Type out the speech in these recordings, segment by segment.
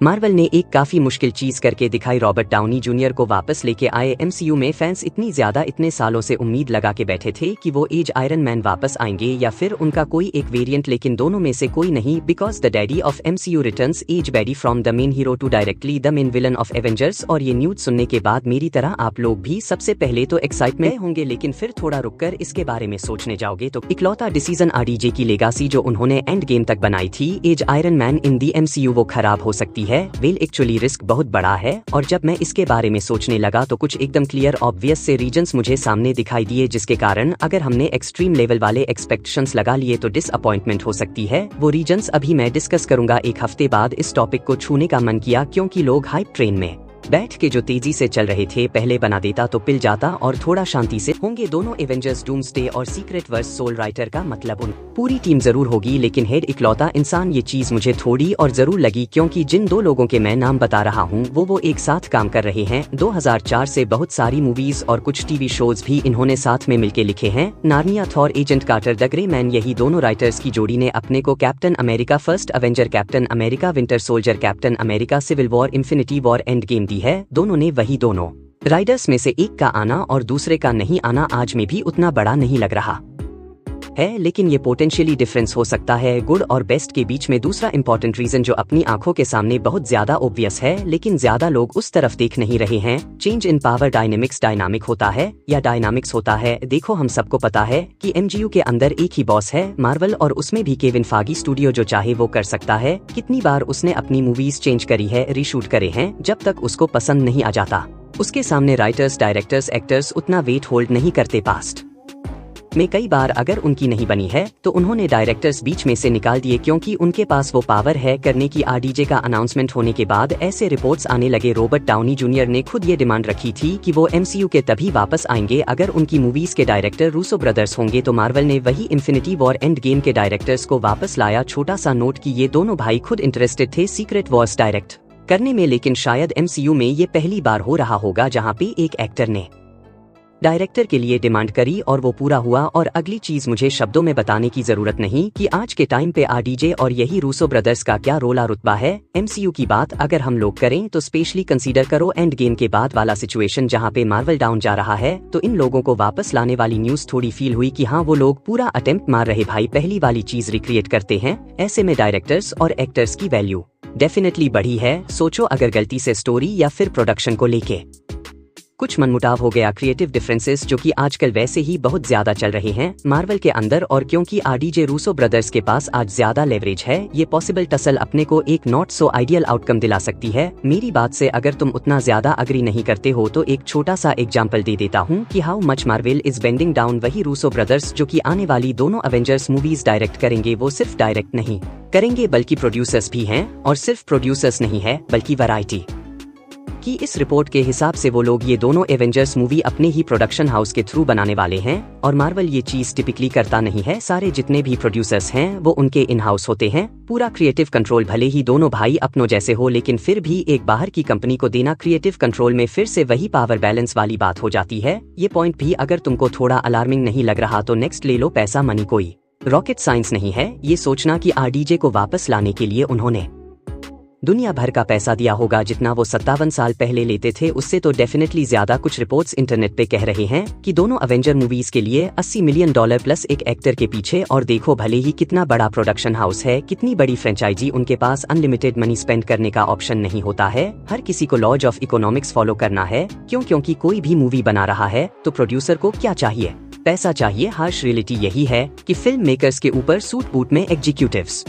Marvel ने एक काफी मुश्किल चीज करके दिखाई। रॉबर्ट डाउनी जूनियर को वापस लेके आए एमसीयू में। फैंस इतने सालों से उम्मीद लगा के बैठे थे कि वो एज आयरन मैन वापस आएंगे या फिर उनका कोई एक वेरिएंट, लेकिन दोनों में से कोई नहीं। Because the daddy of MCU returns as baddie from the main hero to directly the main villain of Avengers. और ये न्यूज सुनने के बाद मेरी तरह आप लोग भी सबसे पहले तो एक्साइटमेंट होंगे, लेकिन फिर थोड़ा रुककर इसके बारे में सोचने जाओगे तो इकलौता डिसीजन आरडीजे की लेगासी जो उन्होंने एंड गेम तक बनाई थी, as Iron Man in the MCU, वो खराब हो सकती है। वेल एक्चुअली रिस्क बहुत बड़ा है। और जब मैं इसके बारे में सोचने लगा तो कुछ एकदम क्लियर ऑब्वियस से रीजंस मुझे सामने दिखाई दिए, जिसके कारण अगर हमने एक्सट्रीम लेवल वाले एक्सपेक्टेशंस लगा लिए तो डिसअपॉइंटमेंट हो सकती है। वो रीजंस अभी मैं डिस्कस करूंगा। एक हफ्ते बाद इस टॉपिक को छूने का मन किया क्योंकि लोग हाइप ट्रेन में बैठ के जो तेजी से चल रहे थे, पहले बना देता तो पिल जाता और थोड़ा शांति से होंगे दोनों एवेंजर्स डूम्सडे और सीक्रेट वर्स सोल राइटर का मतलब उन पूरी टीम जरूर होगी, लेकिन हेड इकलौता इंसान। ये चीज मुझे थोड़ी और जरूर लगी क्योंकि जिन दो लोगों के मैं नाम बता रहा हूँ वो एक साथ काम कर रहे हैं। 2004 से बहुत सारी मूवीज और कुछ टीवी शोज भी इन्होंने साथ में मिलके लिखे हैं। Narnia, Thor, agent Carter, the Gray Man, यही दोनों राइटर्स की जोड़ी ने अपने को Captain America first avenger, Captain America winter soldier, Captain America civil war, infinity war, Endgame दी है। दोनों ने वही दोनों राइडर्स में से एक का आना और दूसरे का नहीं आना आज में भी उतना बड़ा नहीं लग रहा है, लेकिन ये पोटेंशियली डिफरेंस हो सकता है गुड और बेस्ट के बीच में। दूसरा इंपॉर्टेंट रीजन जो अपनी आंखों के सामने बहुत ज्यादा ऑब्वियस है, लेकिन ज्यादा लोग उस तरफ देख नहीं रहे हैं। Change in power dynamics. Dynamic होता है या डायनामिक्स होता है, देखो हम सबको पता है कि एमजीयू के अंदर एक ही बॉस है, मार्वल, और उसमें भी केविन फागी। स्टूडियो जो चाहे वो कर सकता है। कितनी बार उसने अपनी मूवीज चेंज करी है, रीशूट करे हैं, जब तक उसको पसंद नहीं आ जाता उसके सामने राइटर्स, डायरेक्टर्स, एक्टर्स उतना वेट होल्ड नहीं करते। पास्ट में कई बार अगर उनकी नहीं बनी है तो उन्होंने डायरेक्टर्स बीच में से निकाल दिए क्योंकि उनके पास वो पावर है करने की। आरडीजे का अनाउंसमेंट होने के बाद ऐसे रिपोर्ट्स आने लगे। रॉबर्ट डाउनी जूनियर ने खुद ये डिमांड रखी थी कि वो एमसीयू के तभी वापस आएंगे अगर उनकी मूवीज के डायरेक्टर रूसो ब्रदर्स होंगे। तो मार्वल ने वही इन्फिनिटी वॉर, एंड गेम के डायरेक्टर्स को वापस लाया। छोटा सा नोट कि ये दोनों भाई खुद इंटरेस्टेड थे सीक्रेट वॉर्स डायरेक्ट करने में, लेकिन शायद एमसीयू में ये पहली बार हो रहा होगा जहाँ पे एक एक्टर ने डायरेक्टर के लिए डिमांड करी और वो पूरा हुआ। और अगली चीज मुझे शब्दों में बताने की जरूरत नहीं कि आज के टाइम पे आरडीजे और यही रूसो ब्रदर्स का क्या रोला रुतबा है। एमसीयू की बात अगर हम लोग करें तो स्पेशली कंसीडर करो एंड गेम के बाद वाला सिचुएशन जहाँ पे मार्वल डाउन जा रहा है, तो इन लोगों को वापस लाने वाली न्यूज थोड़ी फील हुई कि हाँ वो लोग पूरा अटेम्प्ट मार रहे भाई, पहली वाली चीज रिक्रिएट करते हैं। ऐसे में डायरेक्टर्स और एक्टर्स की वैल्यू डेफिनेटली बढ़ी है। सोचो अगर गलती से स्टोरी या फिर प्रोडक्शन को लेके कुछ मनमुटाव हो गया, क्रिएटिव डिफरेंसेस जो कि आजकल वैसे ही बहुत ज्यादा चल रहे हैं मार्वल के अंदर, और क्योंकि आरडीजे रूसो ब्रदर्स के पास आज ज्यादा लेवरेज है, ये पॉसिबल टसल अपने को एक नॉट सो आइडियल आउटकम दिला सकती है। मेरी बात से अगर तुम उतना ज्यादा अग्री नहीं करते हो तो एक छोटा सा एग्जांपल दे देता हूँ कि how much Marvel is bending down. वही रूसो ब्रदर्स जो कि आने वाली दोनों अवेंजर्स मूवीज डायरेक्ट करेंगे, वो सिर्फ डायरेक्ट नहीं करेंगे बल्कि प्रोड्यूसर्स भी हैं, और सिर्फ प्रोड्यूसर्स नहीं है बल्कि वैरायटी कि इस रिपोर्ट के हिसाब से वो लोग ये दोनों एवेंजर्स मूवी अपने ही प्रोडक्शन हाउस के थ्रू बनाने वाले हैं। और मार्वल ये चीज टिपिकली करता नहीं है, सारे जितने भी प्रोड्यूसर्स हैं वो उनके इन हाउस होते हैं। पूरा क्रिएटिव कंट्रोल भले ही दोनों भाई अपनों जैसे हो, लेकिन फिर भी एक बाहर की कंपनी को देना क्रिएटिव कंट्रोल में फिर से वही पावर बैलेंस वाली बात हो जाती है। ये पॉइंट भी अगर तुमको थोड़ा अलार्मिंग नहीं लग रहा तो नेक्स्ट ले लो। पैसा मनी कोई रॉकेट साइंस नहीं है ये सोचना कि आरडीजे को वापस लाने के लिए उन्होंने दुनिया भर का पैसा दिया होगा जितना वो 57 साल पहले लेते थे, उससे तो डेफिनेटली ज्यादा। कुछ रिपोर्ट्स इंटरनेट पे कह रहे हैं कि दोनों अवेंजर मूवीज के लिए $80 मिलियन प्लस एक एक्टर के पीछे। और देखो भले ही कितना बड़ा प्रोडक्शन हाउस है, कितनी बड़ी फ्रेंचाइजी, उनके पास अनलिमिटेड मनी स्पेंड करने का ऑप्शन नहीं होता है। हर किसी को लॉज ऑफ इकोनॉमिक्स फॉलो करना है। क्योंकि कोई भी मूवी बना रहा है तो प्रोड्यूसर को क्या चाहिए? पैसा चाहिए। हार्श रियलिटी यही है कि फिल्म मेकर्स के ऊपर सूट बूट में एग्जीक्यूटिव्स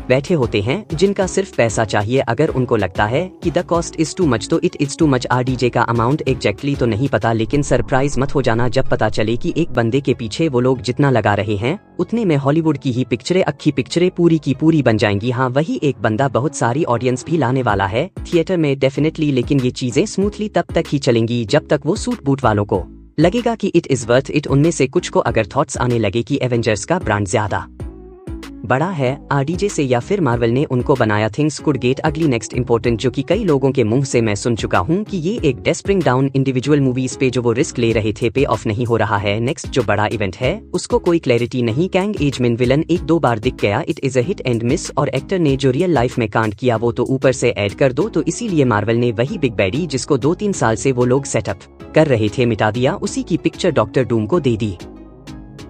बैठे होते हैं जिनका सिर्फ पैसा चाहिए। अगर उनको लगता है कि the cost is too much तो it is too much. RDJ का अमाउंट एग्जैक्टली तो नहीं पता, लेकिन सरप्राइज मत हो जाना जब पता चले कि एक बंदे के पीछे वो लोग जितना लगा रहे हैं उतने में हॉलीवुड की ही पिक्चरें, अक्खी पिक्चरें पूरी की पूरी बन जाएंगी। हाँ वही एक बंदा बहुत सारी ऑडियंस भी लाने वाला है थिएटर में डेफिनेटली, लेकिन ये चीजें स्मूथली तब तक ही चलेंगी जब तक वो सूट बूट वालों को लगेगा कि इट इज वर्थ इट। उनमें से कुछ को अगर थॉट्स आने लगे कि एवेंजर्स का ब्रांड ज्यादा बड़ा है आरडीजे से या फिर मार्वल ने उनको बनाया थिंग्स कुड गेट अगली नेक्स्ट इंपॉर्टेंट, जो कि कई लोगों के मुंह से मैं सुन चुका हूँ कि ये एक डेस्परिंग डाउन इंडिविजुअल मूवीज पे जो वो रिस्क ले रहे थे पे ऑफ नहीं हो रहा है। नेक्स्ट जो बड़ा इवेंट है उसको कोई क्लैरिटी नहीं। कैंग एजमिन विलन एक दो बार दिख गया, it is a hit and miss, और एक्टर ने जो रियल लाइफ में कांड किया वो तो ऊपर से ऐड कर दो, तो इसीलिए मार्वल ने वही बिग बैडी जिसको 2-3 साल से वो लोग सेटअप कर रहे थे मिटा दिया, उसी की पिक्चर डॉक्टर डूम को दे दी।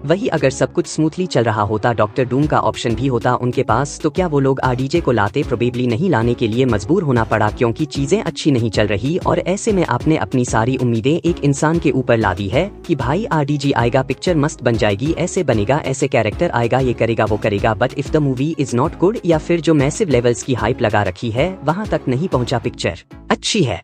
वही अगर सब कुछ स्मूथली चल रहा होता, डॉक्टर डूम का ऑप्शन भी होता उनके पास, तो क्या वो लोग आरडीजे को लाते? प्रोबेबली नहीं, लाने के लिए मजबूर होना पड़ा क्योंकि चीजें अच्छी नहीं चल रही, और ऐसे में आपने अपनी सारी उम्मीदें एक इंसान के ऊपर ला दी है कि भाई आरडीजे आएगा, पिक्चर मस्त बन जाएगी, ऐसे बनेगा, ऐसे कैरेक्टर आएगा, ये करेगा वो करेगा, but if the movie is not good या फिर जो मैसिव लेवल्स की हाइप लगा रखी है वहां तक नहीं पहुंचा, पिक्चर अच्छी है